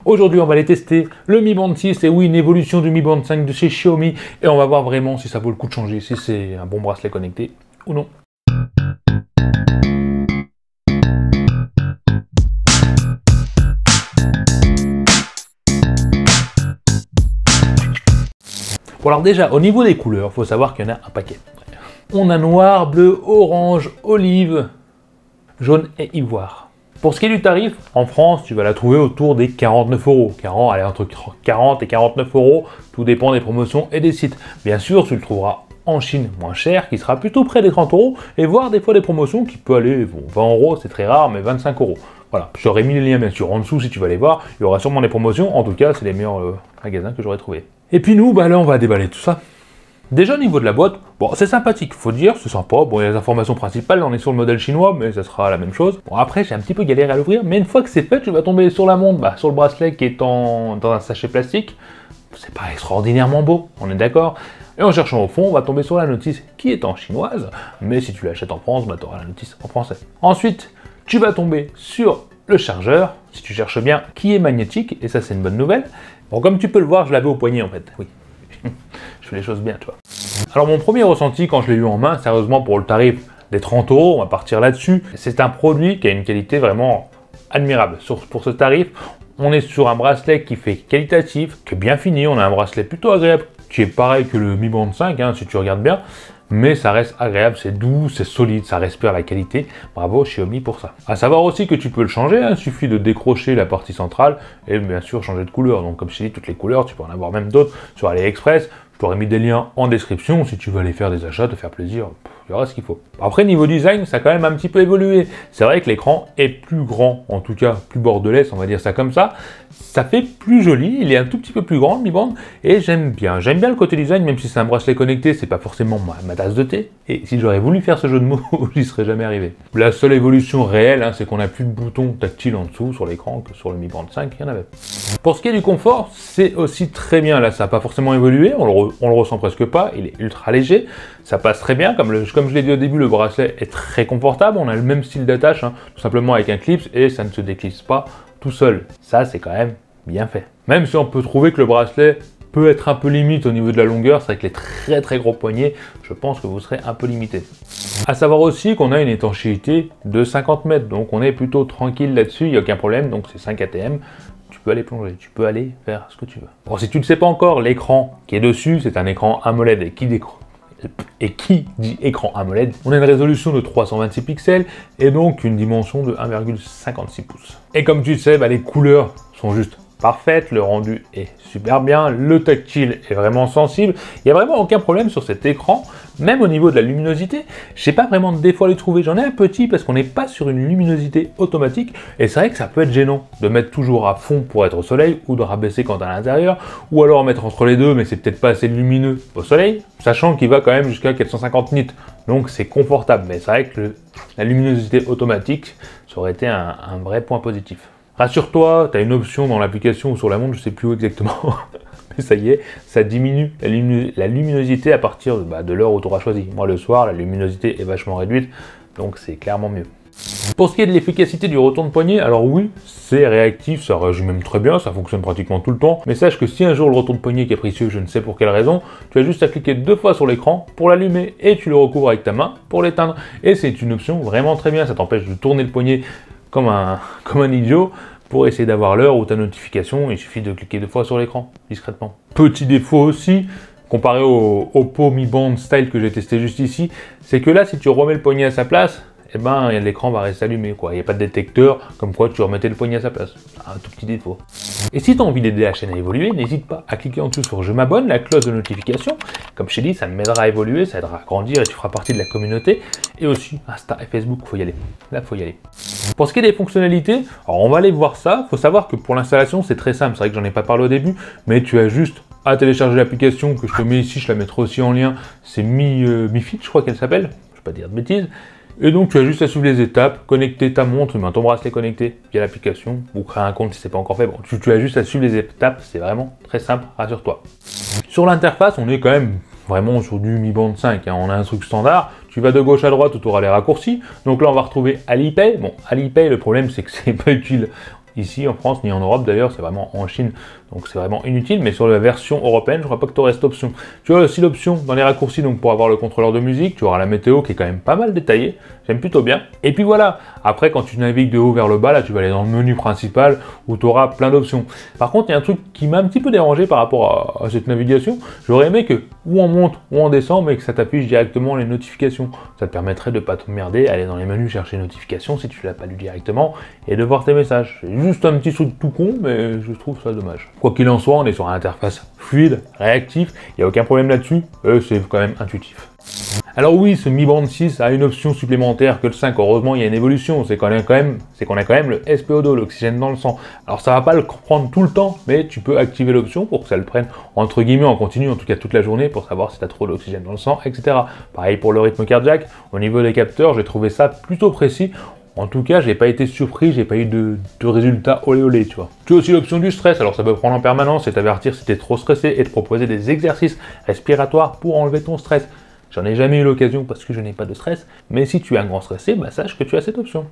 Aujourd'hui, on va les tester, le Mi Band 6, et oui, une évolution du Mi Band 5 de chez Xiaomi, et on va voir vraiment si ça vaut le coup de changer, si c'est un bon bracelet connecté ou non. Bon alors déjà, au niveau des couleurs, il faut savoir qu'il y en a un paquet. On a noir, bleu, orange, olive, jaune et ivoire. Pour ce qui est du tarif, en France, tu vas la trouver autour des 49 €. Allez, entre 40 et 49 €, tout dépend des promotions et des sites. Bien sûr, tu le trouveras en Chine moins cher, qui sera plutôt près des 30 €, et voire des fois des promotions qui peuvent aller, bon, 20 €, c'est très rare, mais 25 €. Voilà, j'aurais mis les liens bien sûr en dessous si tu vas les voir, il y aura sûrement des promotions, en tout cas, c'est les meilleurs magasins que j'aurais trouvé. Et puis nous, bah là, on va déballer tout ça. Déjà au niveau de la boîte, bon c'est sympathique, faut dire, c'est sympa, bon il y a les informations principales, on est sur le modèle chinois, mais ça sera la même chose. Bon après j'ai un petit peu galéré à l'ouvrir, mais une fois que c'est fait, tu vas tomber sur la montre, sur le bracelet qui est dans un sachet plastique, c'est pas extraordinairement beau, on est d'accord. Et en cherchant au fond, on va tomber sur la notice qui est en chinoise, mais si tu l'achètes en France, tu auras la notice en français. Ensuite, tu vas tomber sur le chargeur, si tu cherches bien, qui est magnétique, et ça c'est une bonne nouvelle. Bon comme tu peux le voir, je l'avais au poignet en fait, oui. Je fais les choses bien, tu vois. Alors mon premier ressenti quand je l'ai eu en main, sérieusement pour le tarif des 30 €, on va partir là-dessus, c'est un produit qui a une qualité vraiment admirable. Pour ce tarif, on est sur un bracelet qui fait qualitatif, qui est bien fini, on a un bracelet plutôt agréable, qui est pareil que le Mi Band 5, si tu regardes bien, mais ça reste agréable, c'est doux, c'est solide, ça respire la qualité. Bravo Xiaomi pour ça. À savoir aussi que tu peux le changer, il suffit de décrocher la partie centrale et bien sûr changer de couleur. Donc comme je t'ai dit, toutes les couleurs, tu peux en avoir même d'autres sur AliExpress. Je t'aurais mis des liens en description si tu veux aller faire des achats, te faire plaisir, il y aura ce qu'il faut. Après niveau design, ça a quand même un petit peu évolué. C'est vrai que l'écran est plus grand, en tout cas plus bordelais, on va dire ça comme ça. Ça fait plus joli, il est un tout petit peu plus grand le Mi Band, et j'aime bien le côté design, même si c'est un bracelet connecté, c'est pas forcément ma tasse de thé. Et si j'aurais voulu faire ce jeu de mots, j'y serais jamais arrivé. La seule évolution réelle, c'est qu'on n'a plus de boutons tactiles en dessous sur l'écran que sur le Mi Band 5, il y en avait. Pour ce qui est du confort, c'est aussi très bien. Là, ça n'a pas forcément évolué, on le ressent presque pas, il est ultra léger, ça passe très bien, comme je l'ai dit au début, le bracelet est très confortable, on a le même style d'attache, tout simplement avec un clip, et ça ne se déclipse pas tout seul. Ça, c'est quand même bien fait. Même si on peut trouver que le bracelet peut être un peu limite au niveau de la longueur, c'est avec les très très gros poignets, je pense que vous serez un peu limité. À savoir aussi qu'on a une étanchéité de 50 mètres, donc on est plutôt tranquille là-dessus, il n'y a aucun problème, donc c'est 5 ATM. Tu peux aller plonger, tu peux aller faire ce que tu veux. Bon, si tu ne le sais pas encore, l'écran qui est dessus, c'est un écran AMOLED et qui dit écran AMOLED, on a une résolution de 326 pixels et donc une dimension de 1,56 pouces. Et comme tu le sais, les couleurs sont juste parfaites, le rendu est super bien, le tactile est vraiment sensible, il n'y a vraiment aucun problème sur cet écran, même au niveau de la luminosité, je n'ai pas vraiment de défaut à les trouver, j'en ai un petit parce qu'on n'est pas sur une luminosité automatique, et c'est vrai que ça peut être gênant de mettre toujours à fond pour être au soleil, ou de rabaisser quand à l'intérieur, ou alors mettre entre les deux, mais c'est peut-être pas assez lumineux au soleil, sachant qu'il va quand même jusqu'à 450 nits, donc c'est confortable, mais c'est vrai que la luminosité automatique, ça aurait été un vrai point positif. Rassure-toi, tu as une option dans l'application ou sur la montre, je sais plus où exactement, mais ça y est, ça diminue la luminosité à partir de l'heure où tu auras choisi. Moi le soir, la luminosité est vachement réduite, donc c'est clairement mieux. Pour ce qui est de l'efficacité du retour de poignet, alors oui, c'est réactif, ça réagit même très bien, ça fonctionne pratiquement tout le temps, mais sache que si un jour le retour de poignet est capricieux, je ne sais pour quelle raison, tu as juste à cliquer 2 fois sur l'écran pour l'allumer et tu le recouvres avec ta main pour l'éteindre. Et c'est une option vraiment très bien, ça t'empêche de tourner le poignet comme un idiot pour essayer d'avoir l'heure ou ta notification, il suffit de cliquer 2 fois sur l'écran, discrètement. Petit défaut aussi, comparé au Oppo Mi Band Style que j'ai testé juste ici, c'est que là si tu remets le poignet à sa place, l'écran va rester allumé, quoi. Il n'y a pas de détecteur, comme quoi tu remettais le poignet à sa place. Un tout petit défaut. Et si tu as envie d'aider la chaîne à évoluer, n'hésite pas à cliquer en dessous sur je m'abonne, la cloche de notification. Comme je t'ai dit, ça m'aidera à évoluer, ça aidera à grandir et tu feras partie de la communauté. Et aussi Insta et Facebook, faut y aller. Là, faut y aller. Pour ce qui est des fonctionnalités, alors on va aller voir ça. Faut savoir que pour l'installation, c'est très simple. C'est vrai que j'en ai pas parlé au début, mais tu as juste à télécharger l'application que je te mets ici, je la mettrai aussi en lien. C'est Mi Fit, je crois qu'elle s'appelle. Je ne vais pas dire de bêtises. Et donc tu as juste à suivre les étapes, connecter ta montre, ton bracelet connecté via l'application, ou créer un compte si c'est pas encore fait. Bon, tu as juste à suivre les étapes, c'est vraiment très simple, rassure-toi. Sur l'interface, on est quand même vraiment sur du Mi Band 5, on a un truc standard, tu vas de gauche à droite où tu auras les raccourcis, donc là on va retrouver Alipay. Bon, Alipay, le problème c'est que c'est pas utile ici en France ni en Europe d'ailleurs, c'est vraiment en Chine, donc c'est vraiment inutile, mais sur la version européenne, je crois pas que tu aurais cette option. Tu as aussi l'option dans les raccourcis, donc pour avoir le contrôleur de musique, tu auras la météo qui est quand même pas mal détaillée, j'aime plutôt bien. Et puis voilà, après quand tu navigues de haut vers le bas, là tu vas aller dans le menu principal où tu auras plein d'options. Par contre, il y a un truc qui m'a un petit peu dérangé par rapport à cette navigation, j'aurais aimé que ou on monte ou on descend, mais que ça t'affiche directement les notifications. Ça te permettrait de pas t'emmerder, aller dans les menus chercher notifications si tu l'as pas lu directement et de voir tes messages. C'est juste un petit truc tout con, mais je trouve ça dommage. Quoi qu'il en soit, on est sur une interface fluide, réactif, il n'y a aucun problème là-dessus, c'est quand même intuitif. Alors oui, ce Mi Band 6 a une option supplémentaire que le 5, heureusement il y a une évolution, c'est qu'on a quand même le SPO2, l'oxygène dans le sang. Alors ça va pas le prendre tout le temps, mais tu peux activer l'option pour que ça le prenne entre guillemets en continu, en tout cas toute la journée, pour savoir si tu as trop d'oxygène dans le sang, etc. Pareil pour le rythme cardiaque, au niveau des capteurs, j'ai trouvé ça plutôt précis. En tout cas, j'ai pas été surpris, j'ai pas eu de résultats olé olé, tu vois. Tu as aussi l'option du stress, alors ça peut prendre en permanence et t'avertir si tu es trop stressé et te proposer des exercices respiratoires pour enlever ton stress. J'en ai jamais eu l'occasion parce que je n'ai pas de stress, mais si tu es un grand stressé, bah sache que tu as cette option.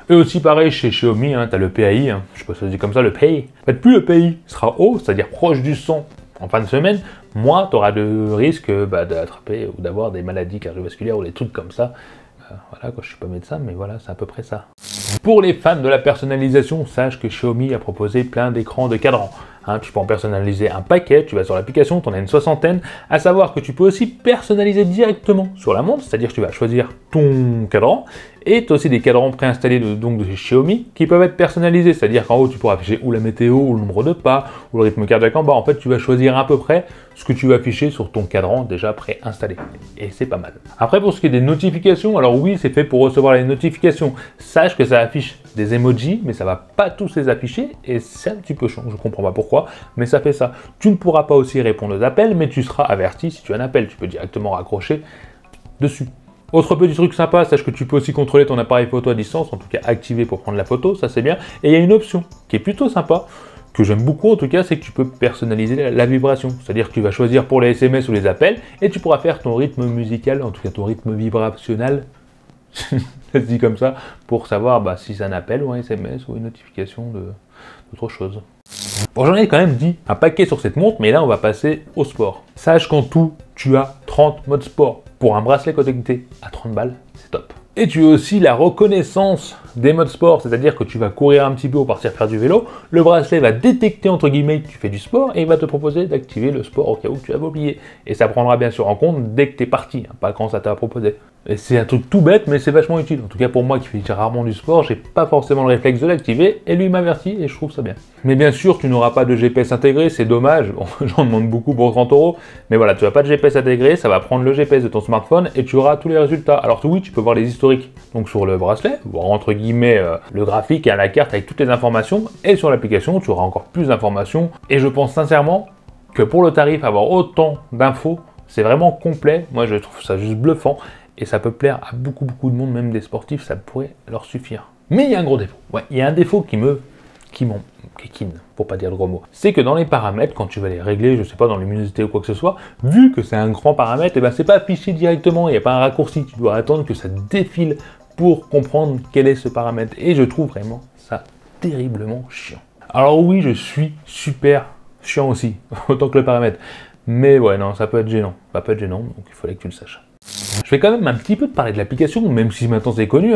Et aussi pareil chez Xiaomi, tu as le PAI, je sais pas si ça se dit comme ça, le PAI. En fait, plus le PAI sera haut, c'est-à-dire proche du 100 en fin de semaine, moins tu auras de risque d'attraper ou d'avoir des maladies cardiovasculaires ou des trucs comme ça. Voilà, quoi, je suis pas médecin, mais voilà, c'est à peu près ça. Pour les fans de la personnalisation, sache que Xiaomi a proposé plein d'écrans de cadran. Tu peux en personnaliser un paquet, tu vas sur l'application, tu en as une soixantaine, à savoir que tu peux aussi personnaliser directement sur la montre, c'est-à-dire que tu vas choisir ton cadran, et tu as aussi des cadrans préinstallés de Xiaomi qui peuvent être personnalisés, c'est-à-dire qu'en haut tu pourras afficher ou la météo, ou le nombre de pas, ou le rythme cardiaque en bas. En fait, tu vas choisir à peu près ce que tu vas afficher sur ton cadran déjà préinstallé, et c'est pas mal. Après, pour ce qui est des notifications, alors oui, c'est fait pour recevoir les notifications. Sache que ça affiche des emojis, mais ça va pas tous les afficher, et c'est un petit peu chiant, je comprends pas pourquoi, mais ça fait ça. Tu ne pourras pas aussi répondre aux appels, mais tu seras averti si tu as un appel, tu peux directement raccrocher dessus. Autre petit truc sympa, sache que tu peux aussi contrôler ton appareil photo à distance, en tout cas activer pour prendre la photo, ça c'est bien. Et il y a une option qui est plutôt sympa, que j'aime beaucoup en tout cas, c'est que tu peux personnaliser la vibration. C'est-à-dire que tu vas choisir pour les SMS ou les appels, et tu pourras faire ton rythme musical, en tout cas ton rythme vibrationnel, ça se dit comme ça, pour savoir si c'est un appel ou un SMS ou une notification d'autre chose. Bon, j'en ai quand même dit un paquet sur cette montre, mais là on va passer au sport. Sache qu'en tout, tu as 30 modes sport. Pour un bracelet connecté à 30 balles, c'est top. Et tu as aussi la reconnaissance des modes sport, c'est-à-dire que tu vas courir un petit peu ou partir faire du vélo, le bracelet va détecter entre guillemets que tu fais du sport et il va te proposer d'activer le sport au cas où tu avais oublié. Et ça prendra bien sûr en compte dès que tu es parti, pas quand ça t'a proposé. Et c'est un truc tout bête, mais c'est vachement utile. En tout cas pour moi qui fais rarement du sport, j'ai pas forcément le réflexe de l'activer, et lui m'avertit et je trouve ça bien. Mais bien sûr, tu n'auras pas de GPS intégré, c'est dommage, bon, j'en demande beaucoup pour 30 €, mais voilà, tu n'as pas de GPS intégré, ça va prendre le GPS de ton smartphone et tu auras tous les résultats. Alors oui, tu peux voir les historiques, donc sur le bracelet, voir entre guillemets le graphique et la carte avec toutes les informations, et sur l'application, tu auras encore plus d'informations, et je pense sincèrement que pour le tarif, avoir autant d'infos, c'est vraiment complet. Moi je trouve ça juste bluffant. Et ça peut plaire à beaucoup de monde, même des sportifs, ça pourrait leur suffire. Mais il y a un gros défaut. Ouais, il y a un défaut qui m'enquiquine, pour pas dire de gros mots. C'est que dans les paramètres, quand tu vas les régler, je sais pas, dans les luminosité ou quoi que ce soit, vu que c'est un grand paramètre, et c'est pas affiché directement, il n'y a pas un raccourci, tu dois attendre que ça défile pour comprendre quel est ce paramètre. Et je trouve vraiment ça terriblement chiant. Alors oui, je suis super chiant aussi, autant que le paramètre. Mais ouais, non, ça peut être gênant. Ça peut être gênant, donc il fallait que tu le saches. Je vais quand même un petit peu te parler de l'application, même si maintenant c'est connu,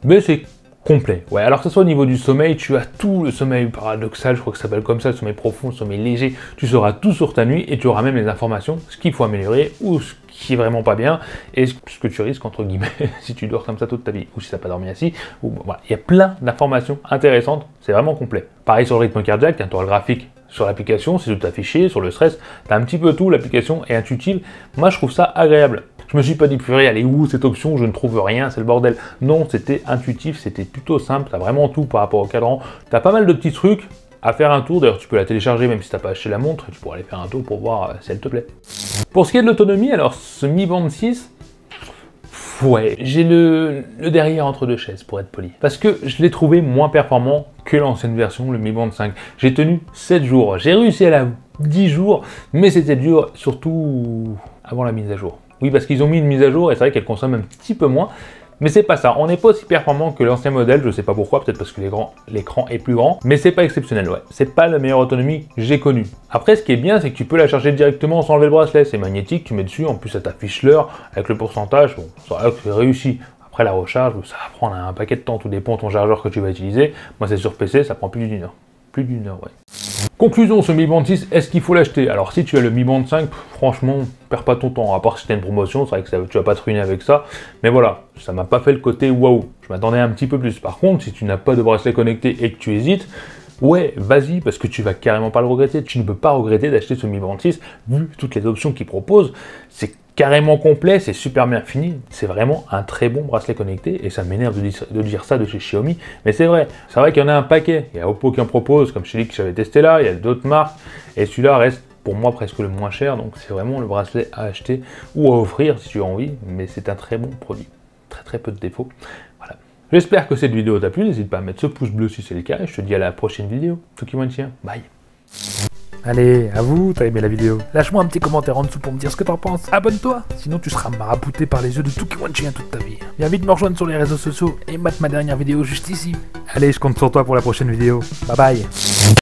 mais c'est complet. Ouais, alors que ce soit au niveau du sommeil, tu as tout le sommeil paradoxal, je crois que ça s'appelle comme ça, le sommeil profond, le sommeil léger, tu sauras tout sur ta nuit et tu auras même les informations, ce qu'il faut améliorer ou ce qui est vraiment pas bien et ce que tu risques entre guillemets si tu dors comme ça toute ta vie ou si tu n'as pas dormi assis. Voilà. Il y a plein d'informations intéressantes, c'est vraiment complet. Pareil sur le rythme cardiaque, tu auras le graphique sur l'application, c'est tout affiché, sur le stress, tu as un petit peu tout, l'application est intuitive. Moi je trouve ça agréable. Je me suis pas dit, purée, elle est où cette option, je ne trouve rien, c'est le bordel. Non, c'était intuitif, c'était plutôt simple, tu as vraiment tout par rapport au cadran. Tu as pas mal de petits trucs à faire un tour, d'ailleurs tu peux la télécharger même si tu n'as pas acheté la montre, tu pourras aller faire un tour pour voir si elle te plaît. Pour ce qui est de l'autonomie, alors ce Mi Band 6, ouais, j'ai le derrière entre deux chaises pour être poli. Parce que je l'ai trouvé moins performant que l'ancienne version, le Mi Band 5. J'ai tenu 7 jours, j'ai réussi à la 10 jours, mais c'était dur surtout avant la mise à jour. Oui, parce qu'ils ont mis une mise à jour et c'est vrai qu'elle consomme un petit peu moins, Mais c'est pas ça, on n'est pas aussi performant que l'ancien modèle, je sais pas pourquoi, peut-être parce que l'écran est plus grand, mais c'est pas exceptionnel, ouais. C'est pas la meilleure autonomie que j'ai connue. Après, ce qui est bien, c'est que tu peux la charger directement sans enlever le bracelet, c'est magnétique, tu mets dessus, en plus ça t'affiche l'heure, avec le pourcentage, bon, ça va que c'est réussi. Après la recharge, ça va prendre un paquet de temps, tout dépend de ton chargeur que tu vas utiliser. Moi c'est sur PC, ça prend plus d'une heure. Plus d'une heure, ouais. Conclusion, ce Mi Band 6, est-ce qu'il faut l'acheter? Alors si tu as le Mi Band 5, franchement, perds pas ton temps, à part si tu as une promotion, c'est vrai que tu vas pas te ruiner avec ça, mais voilà, ça m'a pas fait le côté waouh, je m'attendais un petit peu plus. Par contre, si tu n'as pas de bracelet connecté et que tu hésites, ouais, vas-y, parce que tu vas carrément pas le regretter, tu ne peux pas regretter d'acheter ce Mi Band 6, vu toutes les options qu'il propose, c'est carrément complet, c'est super bien fini, c'est vraiment un très bon bracelet connecté, et ça m'énerve de dire ça de chez Xiaomi, mais c'est vrai qu'il y en a un paquet, il y a Oppo qui en propose, comme je t'ai dit que j'avais testé là, il y a d'autres marques, et celui-là reste pour moi presque le moins cher, donc c'est vraiment le bracelet à acheter ou à offrir si tu as envie, mais c'est un très bon produit, très peu de défauts, voilà. J'espère que cette vidéo t'a plu, n'hésite pas à mettre ce pouce bleu si c'est le cas, et je te dis à la prochaine vidéo, tout qui tient, bye. Allez, à vous, t'as aimé la vidéo. Lâche-moi un petit commentaire en dessous pour me dire ce que t'en penses. Abonne-toi, sinon tu seras marabouté par les yeux de tout qui Chien toute ta vie. Viens vite me rejoindre sur les réseaux sociaux et mate ma dernière vidéo juste ici. Allez, je compte sur toi pour la prochaine vidéo. Bye bye.